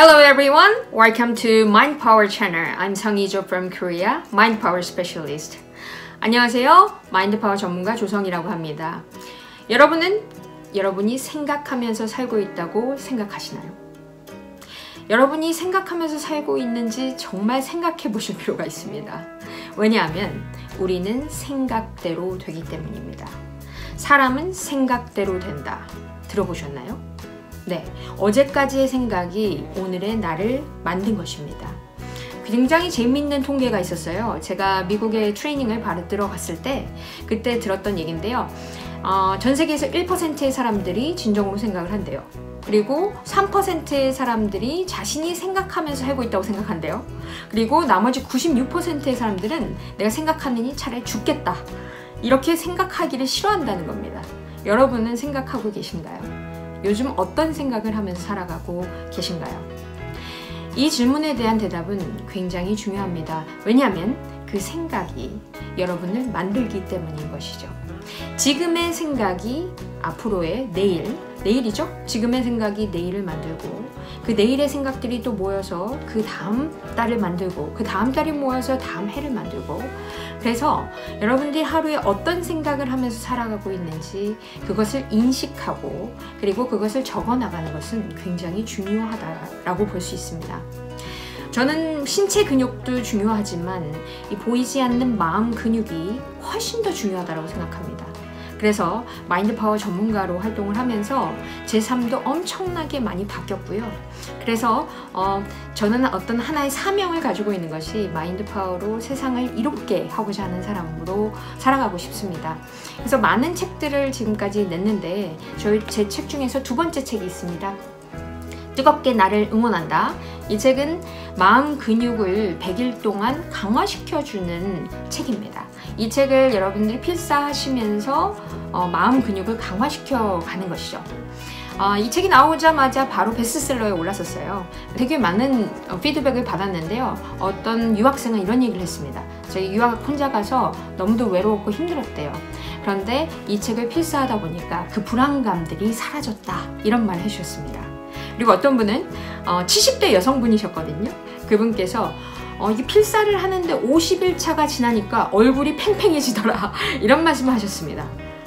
Hello everyone, welcome to Mind Power Channel. I'm 성희조 from Korea, Mind Power Specialist. 안녕하세요, 마인드 파워 전문가 조성이라고 합니다. 여러분이 생각하면서 살고 있다고 생각하시나요? 여러분이 생각하면서 살고 있는지 정말 생각해 보실 필요가 있습니다. 왜냐하면 우리는 생각대로 되기 때문입니다. 사람은 생각대로 된다. 들어보셨나요? 네, 어제까지의 생각이 오늘의 나를 만든 것입니다. 굉장히 재미있는 통계가 있었어요. 제가 미국에 트레이닝을 받으러 갔을 때 그때 들었던 얘기인데요. 전 세계에서 1%의 사람들이 진정으로 생각을 한대요. 그리고 3%의 사람들이 자신이 생각하면서 살고 있다고 생각한대요. 그리고 나머지 96%의 사람들은 내가 생각하느니 차라리 죽겠다. 이렇게 생각하기를 싫어한다는 겁니다. 여러분은 생각하고 계신가요? 요즘 어떤 생각을 하면서 살아가고 계신가요? 이 질문에 대한 대답은 굉장히 중요합니다. 왜냐하면 그 생각이 여러분을 만들기 때문인 것이죠. 지금의 생각이 앞으로의 내일이죠? 지금의 생각이 내일을 만들고 그 내일의 생각들이 또 모여서 그 다음 달을 만들고 그 다음 달이 모여서 다음 해를 만들고 그래서 여러분들이 하루에 어떤 생각을 하면서 살아가고 있는지 그것을 인식하고 그리고 그것을 적어나가는 것은 굉장히 중요하다라고 볼 수 있습니다. 저는 신체 근육도 중요하지만 이 보이지 않는 마음 근육이 훨씬 더 중요하다고 생각합니다. 그래서 마인드 파워 전문가로 활동을 하면서 제 삶도 엄청나게 많이 바뀌었고요. 그래서 저는 어떤 하나의 사명을 가지고 있는 것이 마인드 파워로 세상을 이롭게 하고자 하는 사람으로 살아가고 싶습니다. 그래서 많은 책들을 지금까지 냈는데 제 책 중에서 두 번째 책이 있습니다. 뜨겁게 나를 응원한다. 이 책은 마음 근육을 100일 동안 강화시켜주는 책입니다. 이 책을 여러분들이 필사하시면서 마음 근육을 강화시켜 가는 것이죠. 이 책이 나오자마자 바로 베스트셀러에 올랐었어요. 되게 많은 피드백을 받았는데요. 어떤 유학생은 이런 얘기를 했습니다. 저희 유학 혼자 가서 너무도 외로웠고 힘들었대요. 그런데 이 책을 필사하다 보니까 그 불안감들이 사라졌다. 이런 말을 해주셨습니다. 그리고 어떤 분은 70대 여성분이셨거든요. 그분께서 이 필사를 하는데 50일차가 지나니까 얼굴이 팽팽해지더라. 이런 말씀을 하셨습니다.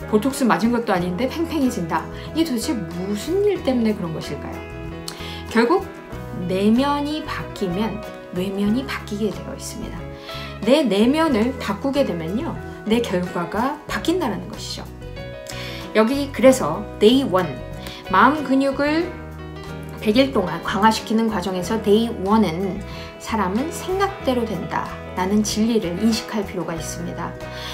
보톡스 맞은 것도 아닌데 팽팽해진다. 이게 도대체 무슨 일 때문에 그런 것일까요? 결국 내면이 바뀌면 뇌면이 바뀌게 되어 있습니다. 내 내면을 바꾸게 되면요. 내 결과가 바뀐다는 것이죠. 여기 그래서 Day 1 마음 근육을 100일 동안 강화시키는 과정에서 Day 1은 사람은 생각대로 된다 라는 진리를 인식할 필요가 있습니다.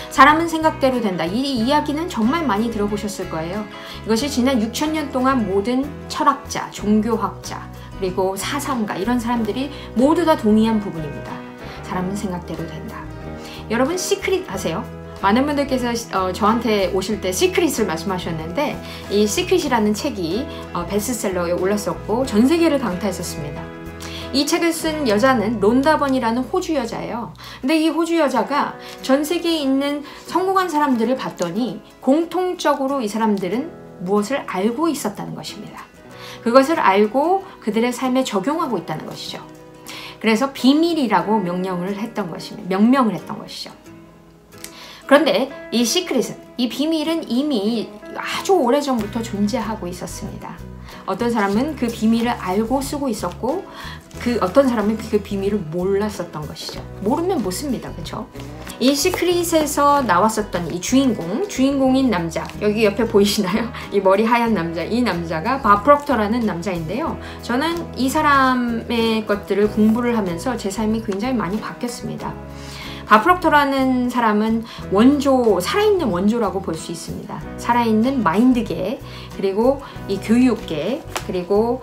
사람은 생각대로 된다. 이 이야기는 정말 많이 들어보셨을 거예요. 이것이 지난 6,000년 동안 모든 철학자, 종교학자, 그리고 사상가 이런 사람들이 모두 다 동의한 부분입니다. 사람은 생각대로 된다. 여러분 시크릿 아세요? 많은 분들께서 저한테 오실 때 시크릿을 말씀하셨는데 이 시크릿이라는 책이 베스트셀러에 올랐었고 전 세계를 강타했었습니다. 이 책을 쓴 여자는 론다 번이라는 호주 여자예요. 근데 이 호주 여자가 전 세계에 있는 성공한 사람들을 봤더니 공통적으로 이 사람들은 무엇을 알고 있었다는 것입니다. 그것을 알고 그들의 삶에 적용하고 있다는 것이죠. 그래서 비밀이라고 명명을 했던 것이죠. 그런데 이 시크릿은, 이 비밀은 이미 아주 오래전부터 존재하고 있었습니다. 어떤 사람은 그 비밀을 알고 쓰고 있었고 어떤 사람은 그 비밀을 몰랐었던 것이죠. 모르면 못 씁니다. 그렇죠? 이 시크릿에서 나왔었던 이 주인공인 남자 여기 옆에 보이시나요? 이 머리 하얀 남자, 이 남자가 밥 프록터라는 남자인데요. 저는 이 사람의 것들을 공부를 하면서 제 삶이 굉장히 많이 바뀌었습니다. 밥 프록터라는 사람은 살아있는 원조라고 볼 수 있습니다. 살아있는 마인드계, 그리고 이 교육계, 그리고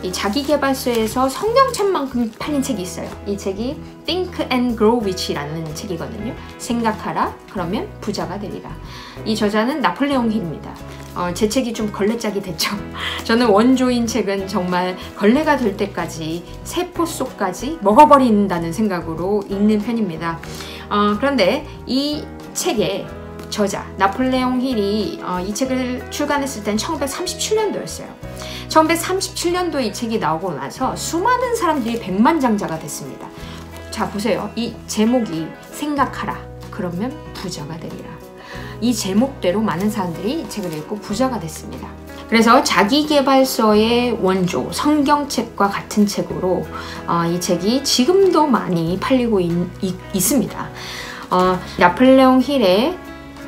이 자기계발서에서 성경책만큼 팔린 책이 있어요. 이 책이 Think and Grow Rich라는 책이거든요. 생각하라, 그러면 부자가 되리라. 이 저자는 나폴레옹 힐입니다. 제 책이 좀 걸레짝이 됐죠. 저는 원조인 책은 정말 걸레가 될 때까지 세포 속까지 먹어버린다는 생각으로 읽는 편입니다. 그런데 이 책에 저자 나폴레옹 힐이 이 책을 출간했을 땐 1937년도였어요. 1937년도에 이 책이 나오고 나서 수많은 사람들이 백만장자가 됐습니다. 자, 보세요. 이 제목이 생각하라. 그러면 부자가 되리라. 이 제목대로 많은 사람들이 이 책을 읽고 부자가 됐습니다. 그래서 자기계발서의 원조, 성경책과 같은 책으로 이 책이 지금도 많이 팔리고 있습니다. 나폴레옹 힐의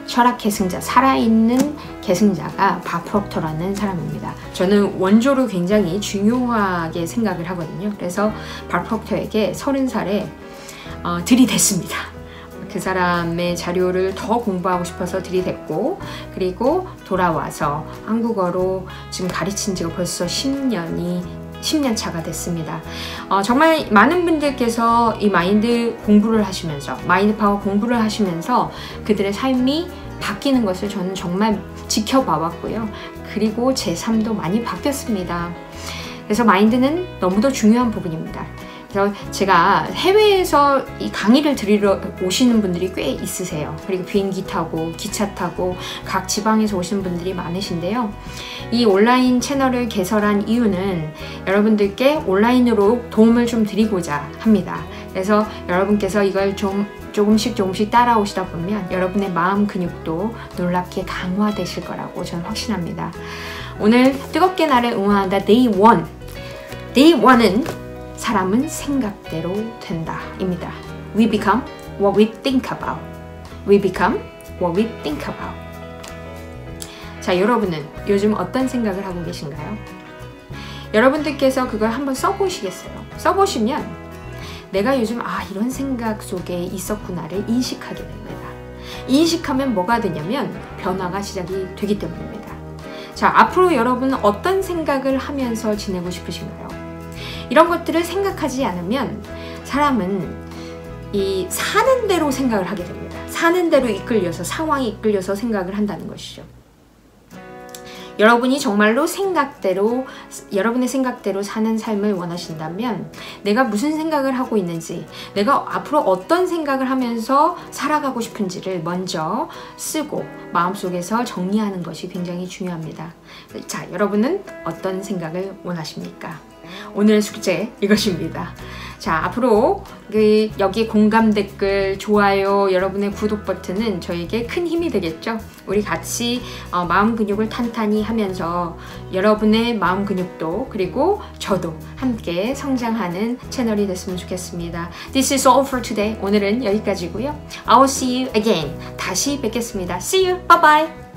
철학 계승자, 살아있는 계승자가 밥 프록터라는 사람입니다. 저는 원조를 굉장히 중요하게 생각을 하거든요. 그래서 밥 프록터에게 30살에 들이댔습니다. 그 사람의 자료를 더 공부하고 싶어서 들이댔고, 그리고 돌아와서 한국어로 지금 가르친 지가 벌써 10년 차가 됐습니다. 정말 많은 분들께서 이 마인드 공부를 하시면서, 마인드 파워 공부를 하시면서 그들의 삶이 바뀌는 것을 저는 정말 지켜봐 왔고요. 그리고 제 삶도 많이 바뀌었습니다. 그래서 마인드는 너무도 중요한 부분입니다. 그래서 제가 해외에서 이 강의를 들으러 오시는 분들이 꽤 있으세요. 그리고 비행기 타고 기차 타고 각 지방에서 오시는 분들이 많으신데요. 이 온라인 채널을 개설한 이유는 여러분들께 온라인으로 도움을 좀 드리고자 합니다. 그래서 여러분께서 이걸 조금씩 따라오시다 보면 여러분의 마음 근육도 놀랍게 강화되실 거라고 저는 확신합니다. 오늘 뜨겁게 나를 응원한다 Day 1. Day 1은 사람은 생각대로 된다 입니다. We become what we think about. We become what we think about. 자, 여러분은 요즘 어떤 생각을 하고 계신가요? 여러분들께서 그걸 한번 써보시겠어요? 써보시면 내가 요즘 이런 생각 속에 있었구나를 인식하게 됩니다. 인식하면 뭐가 되냐면 변화가 시작이 되기 때문입니다. 자, 앞으로 여러분은 어떤 생각을 하면서 지내고 싶으신가요? 이런 것들을 생각하지 않으면 사람은 이 사는 대로 생각을 하게 됩니다. 사는 대로 이끌려서, 상황이 이끌려서 생각을 한다는 것이죠. 여러분이 정말로 여러분의 생각대로 사는 삶을 원하신다면 내가 무슨 생각을 하고 있는지, 내가 앞으로 어떤 생각을 하면서 살아가고 싶은지를 먼저 쓰고 마음속에서 정리하는 것이 굉장히 중요합니다. 자, 여러분은 어떤 생각을 원하십니까? 오늘의 숙제 이것입니다. 자, 앞으로 여기 공감 댓글, 좋아요, 여러분의 구독 버튼은 저에게 큰 힘이 되겠죠? 우리 같이 마음 근육을 탄탄히 하면서 여러분의 마음 근육도 그리고 저도 함께 성장하는 채널이 됐으면 좋겠습니다. This is all for today. 오늘은 여기까지고요. I will see you again. 다시 뵙겠습니다. See you. Bye bye.